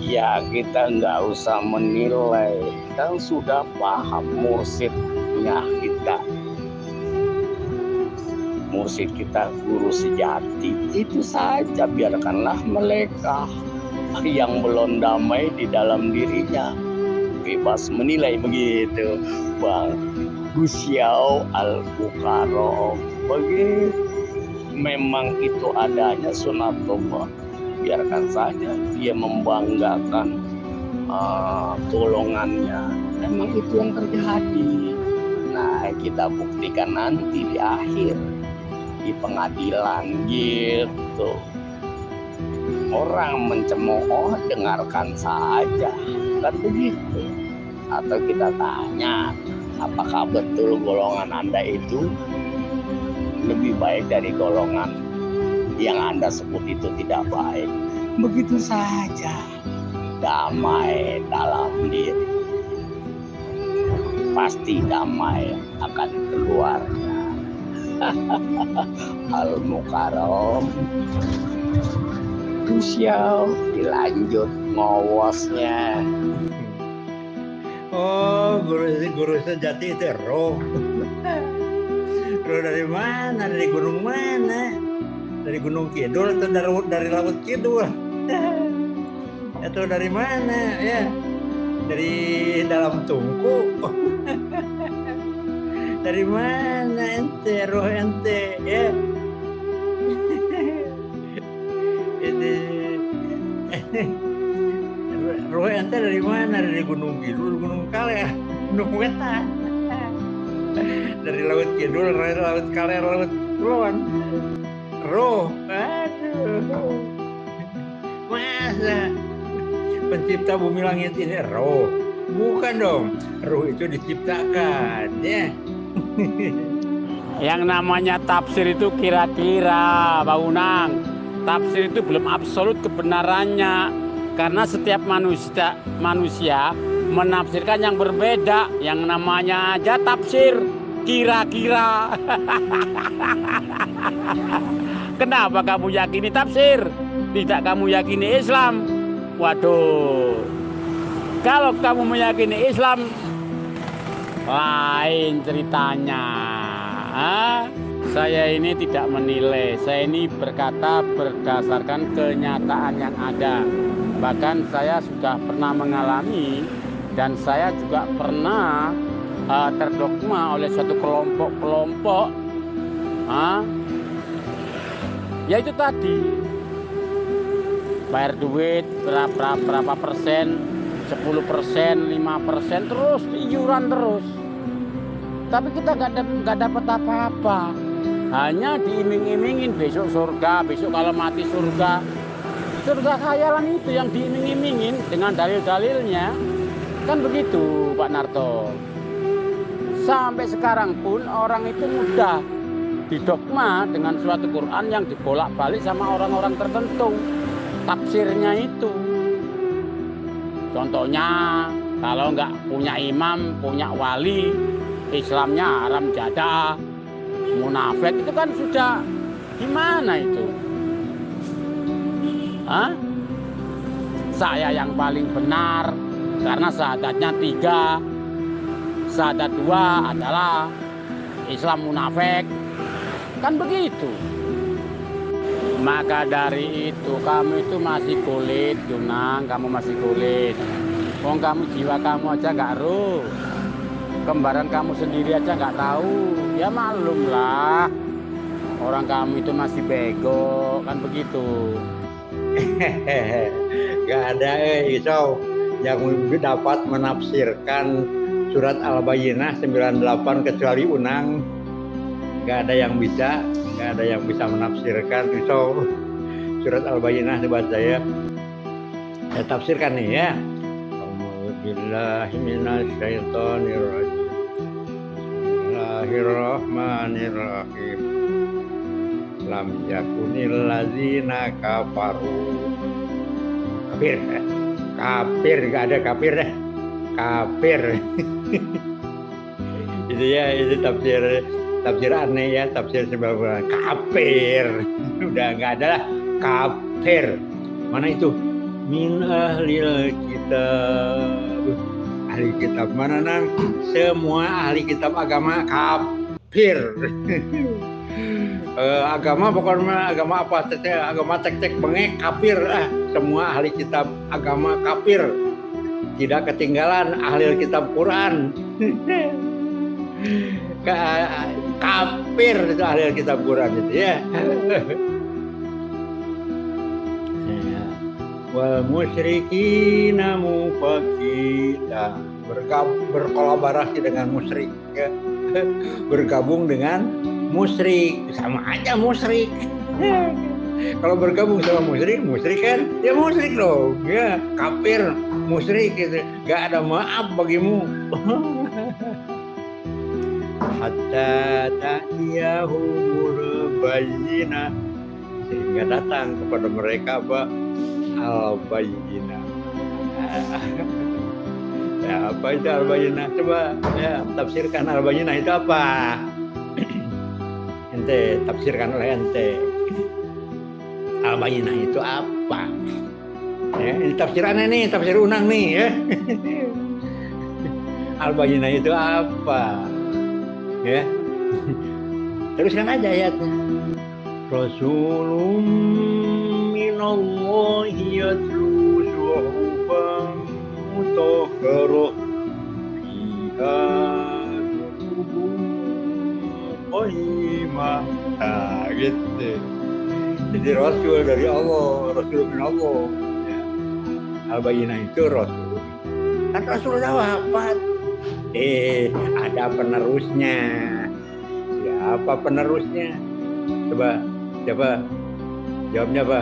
Ya kita nggak usah menilai, kan sudah paham mursyidnya kita. Mursyid kita guru sejati, itu saja biarkanlah mereka yang belum damai di dalam dirinya bebas menilai begitu Bang Gusyau Al-Mukarram. Begitu, memang itu adanya sunatullah, biarkan saja dia membanggakan golongannya, memang itu yang terjadi. Nah kita buktikan nanti di akhir, di pengadilan gitu. Orang mencemooh dengarkan saja, kan begitu. Atau kita tanya, apakah betul golongan Anda itu lebih baik dari golongan yang Anda sebut itu tidak baik? Begitu saja, damai dalam diri, pasti damai akan keluarnya. Al-Mukarram. Gusyau dilanjut ngowosnya. Oh, guru sejati itu roh. Roh dari mana? Dari gunung mana? Dari Gunung Kidul atau dari Laut Kidul? Atau dari mana? Ya, dari dalam tungku. Dari mana ente, roh ente? Ya. Ini roh ente dari mana? Dari Gunung Kidul, Gunung Kaler, Gunung Wetan. Dari Laut Kidul, Laut Kaler, Laut Kulon. Roh, aduh. Masa pencipta bumi langit ini roh? Bukan dong, roh itu diciptakan, ya. Yang namanya tafsir itu kira-kira, Pak Unang. Tafsir itu belum absolut kebenarannya, karena setiap manusia menafsirkan yang berbeda. Yang namanya aja tafsir kira-kira. Kenapa kamu yakini tafsir? Tidak kamu yakini Islam? Waduh, kalau kamu meyakini Islam, lain ceritanya. Saya ini tidak menilai, saya ini berkata berdasarkan kenyataan yang ada. Bahkan saya sudah pernah mengalami, dan saya juga pernah terdogma oleh suatu kelompok-kelompok. Ya itu tadi, bayar duit berapa persen, 10%, 5%, terus iuran terus. Tapi kita nggak dapat apa-apa, hanya diiming-imingin besok surga, besok kalau mati surga. Surga khayalan itu yang diiming-imingin dengan dalil-dalilnya, kan begitu Pak Narto. Sampai sekarang pun orang itu mudah didogma dengan suatu Quran yang dibolak-balik sama orang-orang tertentu, tafsirnya itu. Contohnya, kalau nggak punya imam, punya wali, Islamnya haram jadah, munafik, itu kan sudah gimana itu? Saya yang paling benar karena syahadatnya 3, syahadat 2 adalah Islam munafik, kan begitu. Maka dari itu kamu itu masih kulit, Junang, kamu masih kulit. Wong kamu jiwa kamu aja nggak ruh, kembaran kamu sendiri aja nggak tahu, ya maklum lah. Orang kamu itu masih bego, kan begitu. Gak ada Isau yang dapat menafsirkan surat Al-Bayyinah 98 kecuali Unang. Gak ada yang bisa menafsirkan Isau surat Al-Bayyinah. Buat saya tafsirkan nih ya. Alhamdulillahi minasyaitonirrajim. Bismillahirrahmanirrahim. Lam yakunil ladzina kafaru. Kafir, gak ada kafir deh. Kafir. Itu ya, itu tafsir aneh ya, tafsir sebab kafir. Udah gak ada lah, kafir. Mana itu? min ahlil kitab. Ahli kitab mana nang? Semua ahli kitab agama kafir. Agama pokoknya agama apa saja, agama cek-cek bengek kafir. Semua ahli kitab agama kafir. Tidak ketinggalan ahli kitab Quran. Kafir itu ahli kitab Quran itu ya. Wal musyrikina mufakida, berkolaborasi dengan musyrik ya. Bergabung dengan musyrik, sama aja musyrik. Kalau bergabung sama musyrik, musyrik kan ya musyrik dong ya, kafir musyrik gitu, gak ada maaf bagimu. Hatta ta'tiyahumul bayyinah, sehingga datang kepada mereka al-bayyinah. Ya, apa itu al-bayyinah? Coba ya tafsirkan al-bayyinah itu apa? Ente tafsirkan oleh ente. Al-bayyinah itu apa? Ya, ini tafsirannya nih, tafsir Unang nih ya. Al-bayyinah itu apa? Ya. Teruskan aja ayatnya. Rasulun minallahi yatlu suhufan mutahharah fiha kutubun qayyimah. Gitu. Jadi Rasul dari Allah, Rasul min Allah. Ya. Al-bayyinah itu Rasul. Kan Rasul udah wafat. Ada penerusnya. Siapa penerusnya? Coba jawabnya apa?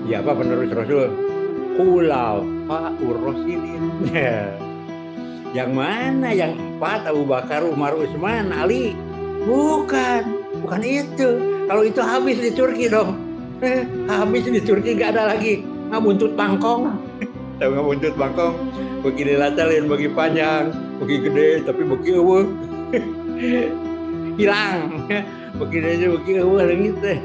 Siapa penerus Rasul? Khulafaur Rasyidin. Yang mana? Yang 4, Abu Bakar, Umar, Utsman, Ali? Bukan itu. Kalau itu habis di Turki dong. Habis di Turki gak ada lagi ngabuntut bangkong. Tahu ngabuntut bangkong? Bagi dilatalin, bagi panjang, bagi gede, tapi bagi eueuh. Hilang. Bagi aja bagi eueuh leungit teh.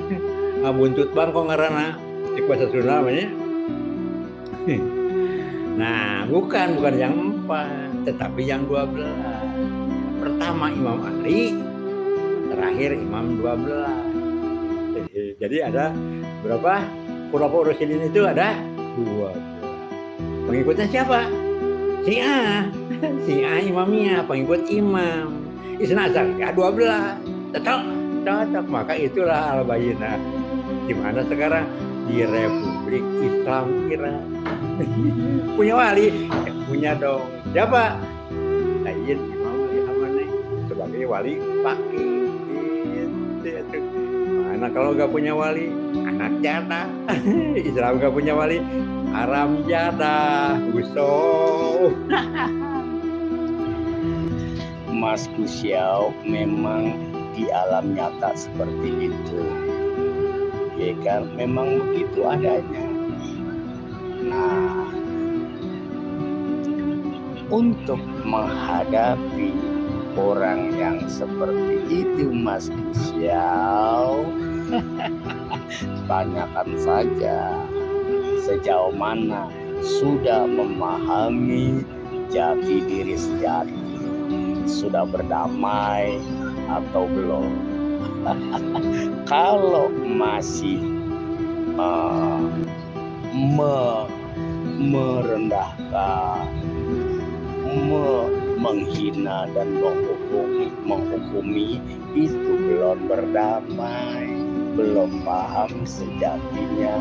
Ngabuntut bangkong ngaranna. Cek bahasa Sunda namanya. Nah, bukan yang 4, tetapi yang 12. Pertama Imam Ali, terakhir Imam 12. Jadi ada berapa? Khulafaur Rasyidin itu ada 12. Pengikutnya siapa? Syiah imamnya, pengikut imam. Isna Asyar ya 12. Cocok. Maka itulah al-bayyinah. Di mana sekarang? Di Republik Islam Iran. Punya wali? Punya dong. Siapa? Sayyid Imam Ali Khamenei sebagai wali fakih. Gitu. Mana kalau nggak punya wali? Anak jatah. Islam nggak punya wali? Haram jadah, Gusow. Mas Gusiau, memang di alam nyata seperti itu. Ya kan, memang begitu adanya. Nah, untuk menghadapi orang yang seperti itu, Mas Gusiau, tanyakan saja sejauh mana sudah memahami jati diri sejati, sudah berdamai atau belum. Kalau masih merendahkan, menghina dan menghukumi, itu belum berdamai, belum paham sejatinya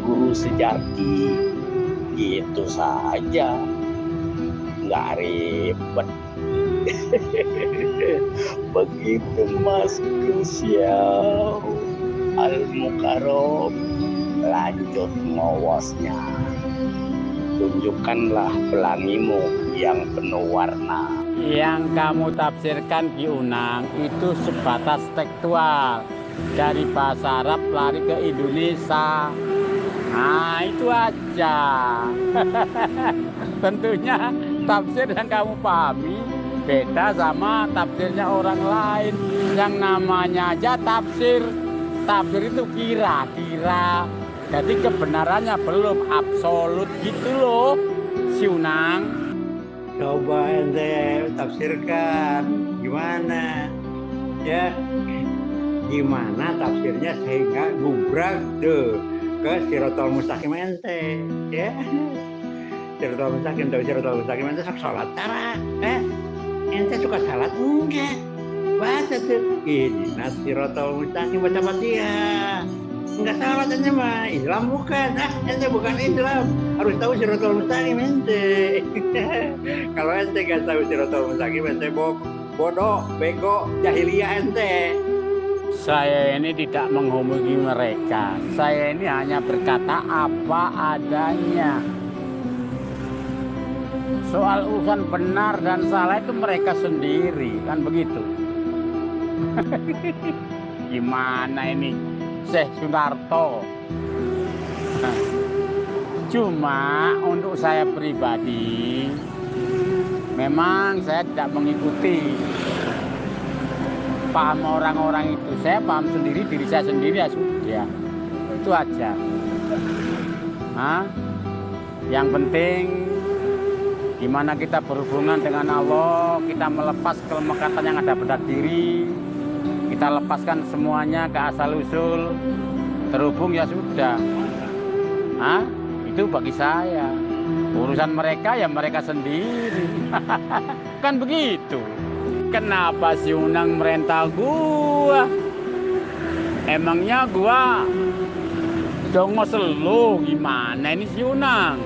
guru sejati. Itu saja, nggak ribet. Begitu Mas Gusiau Al-Mukarram. Lanjut ngowosnya, tunjukkanlah pelangimu yang penuh warna. Yang kamu tafsirkan Ki Unang itu sebatas tekstual, dari bahasa Arab lari ke Indonesia. Nah itu aja. Tentunya tafsir yang kamu pahami beda sama tafsirnya orang lain. Yang namanya aja tafsir. Tafsir itu kira-kira. Jadi kebenarannya belum absolut gitu loh, si Unang. Coba ente tafsirkan gimana ya, gimana tafsirnya sehingga gubrak tuh ke Sirotol Mustaqim ente ya. Sirotol Mustaqim, tahu Sirotol Mustaqim ente sok sholat cara ente suka salat enggak, baca tuh ini Sirotol Mustaqim, baca Fatihah. Enggak salat ente mah Islam bukan, ente bukan Islam, harus tahu Sirotol Mustaqim ente. Kalau ente nggak tahu Sirotol Mustaqim ente bodoh, bego, jahiliyah ente. Saya ini tidak menghubungi mereka. Saya ini hanya berkata apa adanya. Soal urusan benar dan salah itu mereka sendiri, kan begitu. Gimana ini Syekh Sunarto? Cuma untuk saya pribadi, memang saya tidak mengikuti paham orang-orang itu. Saya paham sendiri diri saya sendiri, ya sudah, itu aja. Yang penting gimana kita berhubungan dengan Allah, kita melepas kelemekatan yang ada pada diri, kita lepaskan semuanya ke asal usul, terhubung, ya sudah. Itu bagi saya. Urusan mereka ya mereka sendiri. Kan begitu. Kenapa si Unang merentah gua? Emangnya gua dongos lu gimana ini si Unang?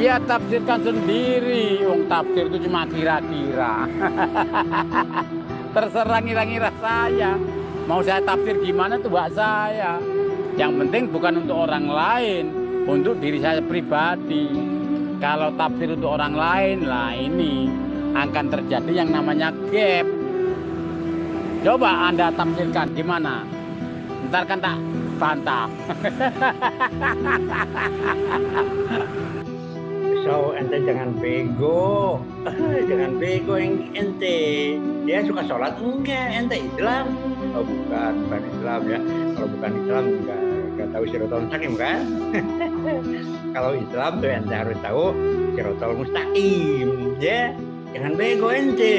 Ya tafsirkan sendiri. Wong tafsir itu cuma kira-kira. Terserah ngira-ngira saya. Mau saya tafsir gimana tuh hak saya. Yang penting bukan untuk orang lain, untuk diri saya pribadi. Kalau tafsir untuk orang lain, lah ini akan terjadi yang namanya gap. Coba Anda tafsirkan gimana? Ntar kan tak bantah. So ente jangan bego. Jangan bego yang ente. Dia suka sholat enggak? Ente Islam? Oh bukan Islam ya. Kalau bukan Islam enggak tahu Sirotol Mustaqim kan? Kalau Islam tuh ente harus tahu Sirotol Mustaqim ya. Jangan bego ente.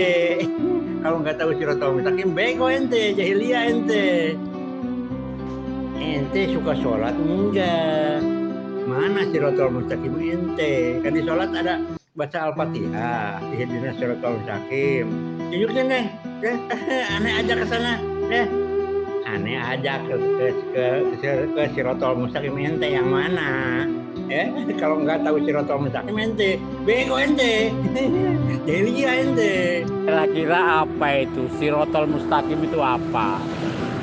Kalau nggak tahu Sirotol Mustaqim, bego ente, jahiliyah ente. Ente suka sholat enggak? Mana Sirotol Mustaqim ente? Kan di sholat ada baca Al-Fatihah, ihdinas Sirotol Mustaqim. Tunjukin deh, aneh aja ke sana, aneh aja ke Sirotol Mustaqim ente yang mana? Kalau nggak tahu Sirotol Mustaqim ente, bego ente, jahiliyah ente. Kira-kira apa itu Sirotol Mustaqim itu apa?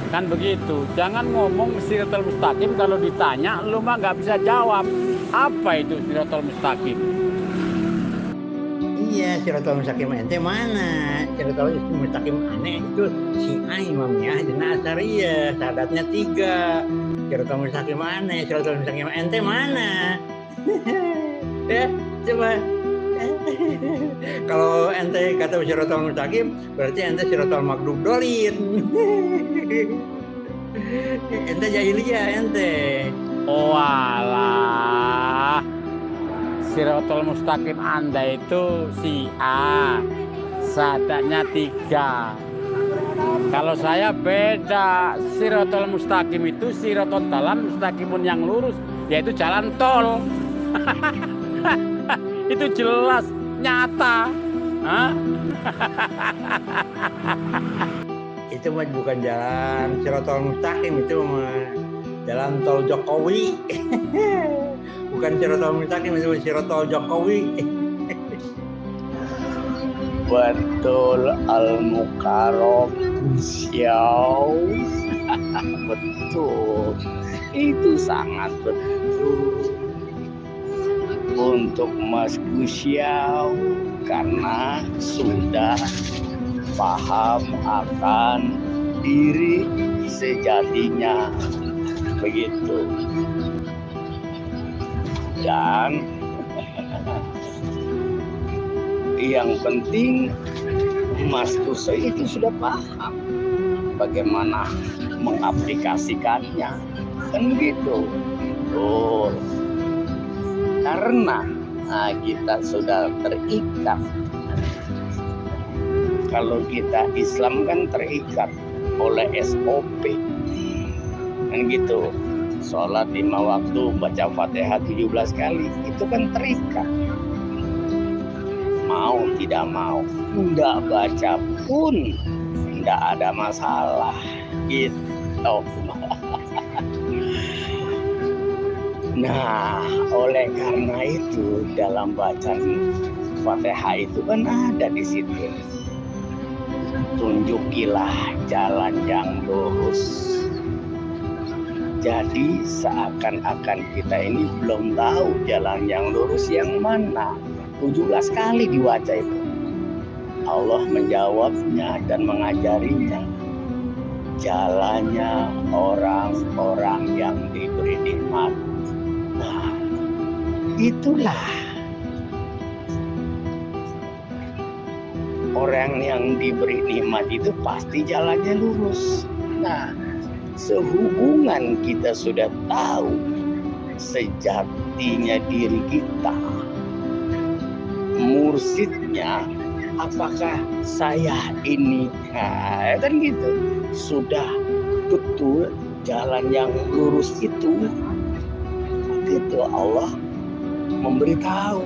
Kan begitu. Jangan ngomong Sirotol Mustaqim kalau ditanya lu mah nggak bisa jawab. Apa itu Sirotol Mustaqim? Iya, Sirotol Mustaqim ente mana? Sirotol Mustaqim aneh itu Syiah imamnya Hasanah Asyariyah, syahadatnya 3. Sirotol Mustaqim aneh, Sirotol Mustaqim ente mana? Ya, coba. Kalau ente kata Sirotol Mustaqim, berarti ente Sirotol Maghdub Dhalin. Ente jahiliyah ente. Oh alah. Sirotol Mustaqim Anda itu Syiah, syahadatnya 3. Kalau saya beda. Sirotol Mustaqim itu Sirotol Dalan Mustaqimun yang lurus, yaitu jalan tol. Itu jelas, nyata. Itu mah bukan jalan Sirotol Mustaqim, itu mah jalan tol Jokowi. Bukan Sirotol Mustaqim, itu Sirotol Jokowi. Betul, Al-Mukarram Xiao. Betul, itu sangat betul untuk Mas Gusiau, karena sudah paham akan diri sejatinya, begitu. Dan yang penting Mas Kuso itu sudah paham bagaimana mengaplikasikannya. Kan begitu. Betul. Karena kita sudah terikat. Kalau kita Islam kan terikat oleh SOP. Kan gitu. Sholat 5 waktu, baca Fatihah 17 kali. Itu kan terikat. Mau tidak mau, enggak baca pun enggak ada masalah. Gitu. Nah, oleh karena itu dalam bacaan Fatihah itu kan ada di situ. Tunjukilah jalan yang lurus. Jadi seakan-akan kita ini belum tahu jalan yang lurus yang mana. 17 kali dibaca itu. Allah menjawabnya dan mengajarinya. Jalannya orang-orang yang diberi nikmat. Nah, itulah orang yang diberi nikmat itu pasti jalannya lurus. Nah, sehubungan kita sudah tahu sejatinya diri kita, mursidnya, apakah saya ini, nah, kan gitu, sudah betul jalan yang lurus itu Allah memberitahu.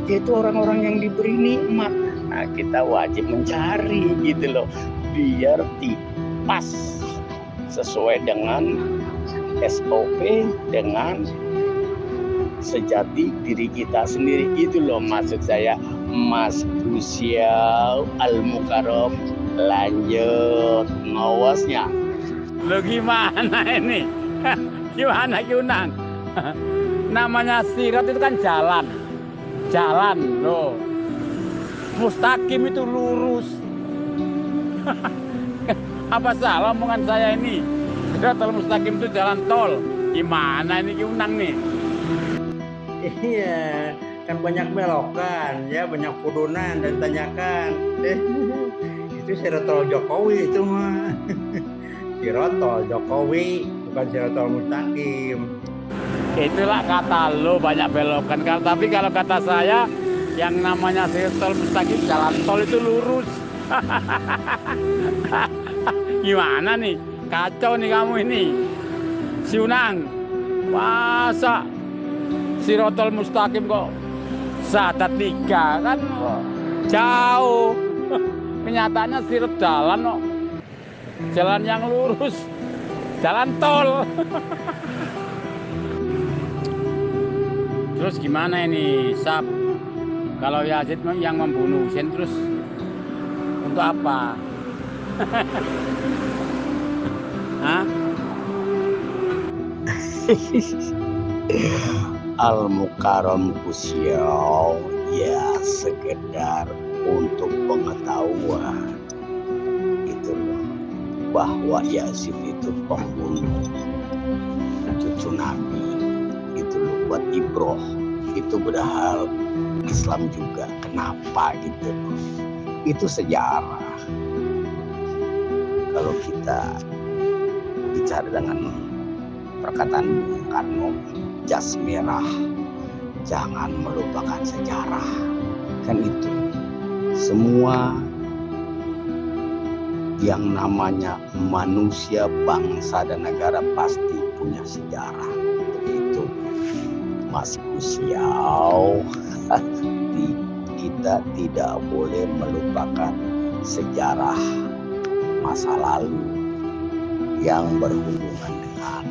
Itu orang-orang yang diberi nikmat. Nah, kita wajib mencari gitu loh, biar pas sesuai dengan SOP, dengan sejati diri kita sendiri. Itu loh maksud saya, Mas Gusiau Al-Mukarram. Lanjut ngawasnya. Lo gimana ini? Gimana Yunang? Namanya sirat itu kan jalan. Jalan loh. Mustaqim itu lurus. Apa salah omongan saya ini? Siratal mustaqim itu jalan tol. Gimana ini Yunang nih? Iya, kan banyak belokan, ya banyak kudunan dan tanyakan. Itu Sirotol Jokowi itu mah. Sirotol Jokowi, bukan Sirotol Mustaqim. Itulah kata lo banyak belokan. Tapi kalau kata saya, yang namanya Sirotol Mustaqim jalan tol itu lurus. Gimana nih? Kacau nih kamu ini. Si Unang, masa Sirotol Mustaqim kok Syahadat 3 kan jauh. Kenyataannya sirat jalan kok. Jalan yang lurus. Jalan tol. Terus gimana ini Sab? Kalau Yazid yang membunuh Husain terus untuk apa? Hah? Al-Mukarram Gusiau ya sekedar untuk pengetahuan itu loh, bahwa Yazid itu pembunuh cucu Nabi. Itu loh, buat ibroh. Itu padahal Islam juga. Kenapa gitu? Itu sejarah. Kalau kita bicara dengan perkataan Bung Karno, jas merah, jangan melupakan sejarah. Kan itu. Semua yang namanya manusia, bangsa dan negara pasti punya sejarah. Begitu Mas Gusiau. Kita tidak boleh melupakan sejarah masa lalu yang berhubungan dengan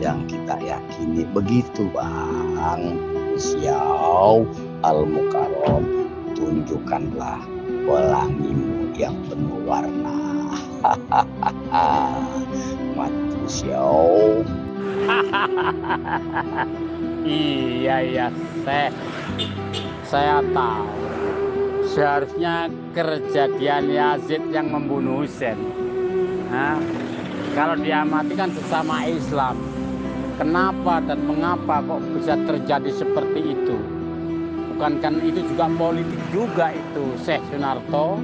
yang kita yakini. Begitu Bang Gusiau Al-Mukarram, tunjukkanlah pelangimu yang penuh warna. Mas Gusiau. Iya, saya tahu. Seharusnya kejadian Yazid yang membunuh Husain. Nah, kalau diamati kan sesama Islam. Kenapa dan mengapa kok bisa terjadi seperti itu? Bukan itu juga politik juga itu, Syekh Sunarto?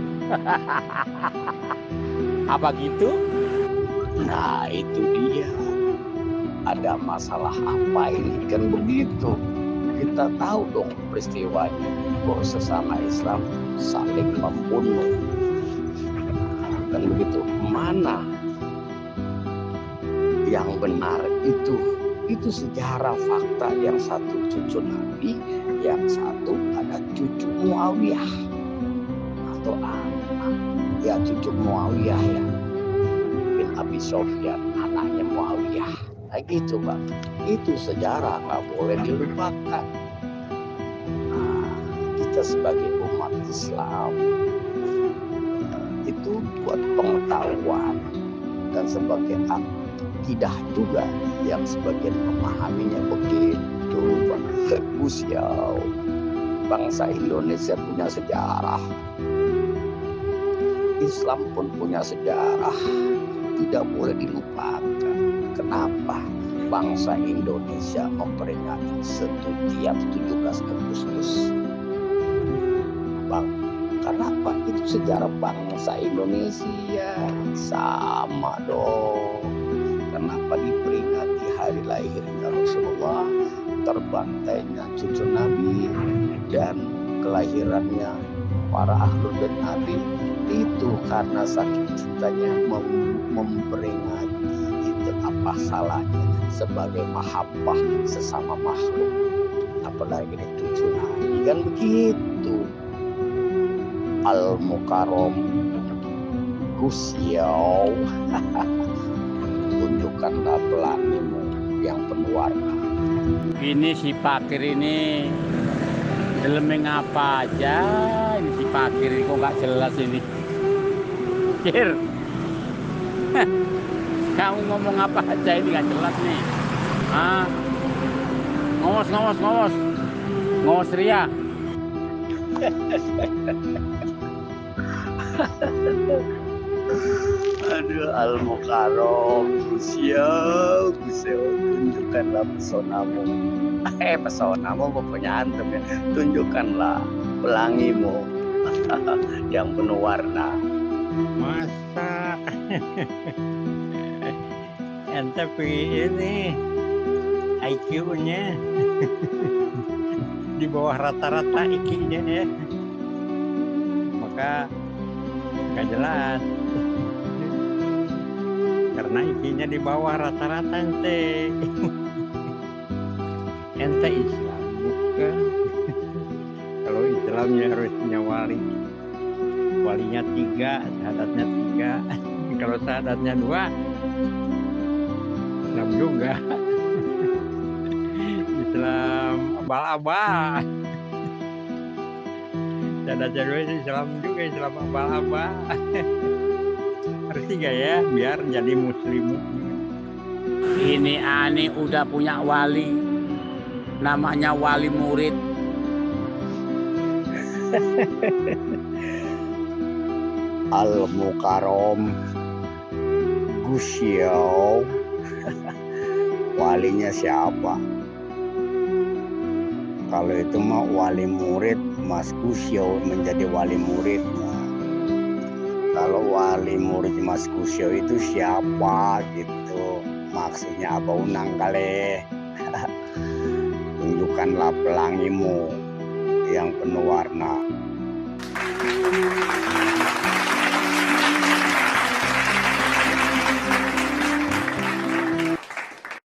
Apa gitu? Nah itu dia. Ada masalah apa ini? Kan begitu. Kita tahu dong peristiwanya. Kok sesama Islam saling membunuh. Kan begitu. Mana yang benar itu sejarah fakta. Yang satu cucu Nabi, yang satu ada cucu Muawiyah atau anak, ya cucu Muawiyah ya, bin Abi Sofyan, anaknya Muawiyah. Nah gitu Bang, itu sejarah nggak boleh dilupakan. Nah, kita sebagai umat Islam itu buat pengetahuan dan sebagai akidah juga yang sebagian memahaminya begitu bagus ya. Bangsa Indonesia punya sejarah, Islam pun punya sejarah, tidak boleh dilupakan. Kenapa bangsa Indonesia memperingati setiap 17 Agustus? Bang, kenapa? Itu sejarah bangsa Indonesia. Sama dong. Kenapa diperingati hari lahirnya Rasulullah, terbantainya cucu Nabi, dan kelahirannya para ahlul bait Nabi? Itu karena saking cintanya memperingati. Itu apa salahnya sebagai mahabbah sesama makhluk, apalagi ini cucu Nabi, kan begitu. Al-Mukarram Gus Yau, tunjukkanlah pelangimu yang penuh warna. Ini si Pakir ini delemeng apa aja. Ini si Pakir ini kok nggak jelas ini. Kir, kamu ngomong apa aja ini nggak jelas nih. Ngos Ria. Aduh, Al-Mukarram Gus Yau, tunjukkanlah pesonamu. Pesonamu punya antum ya. Tunjukkanlah pelangimu yang penuh warna. Masa ente ini IQ-nya di bawah rata-rata IQ-nya ya, maka nggak jelas karena IQ-nya di bawah rata-rata ente. Ente Islam bukan? Kalau Islamnya harus punya walinya 3, syahadatnya 3. Kalau syahadatnya 2, Islam juga. Islam abal-abal. Syahadatnya 2 Islam juga, Islam abal-abal. Harus 3 ya, biar jadi muslim. Ini Ani udah punya wali, namanya wali murid. Al-Mukarram Gus Yau, walinya siapa? Kalau itu mah wali murid, Mas Gus Yau menjadi wali murid. Kalau wali murid Mas Gus Yau itu siapa gitu? Maksudnya apa unang kali? Tunjukkanlah pelangimu yang penuh warna.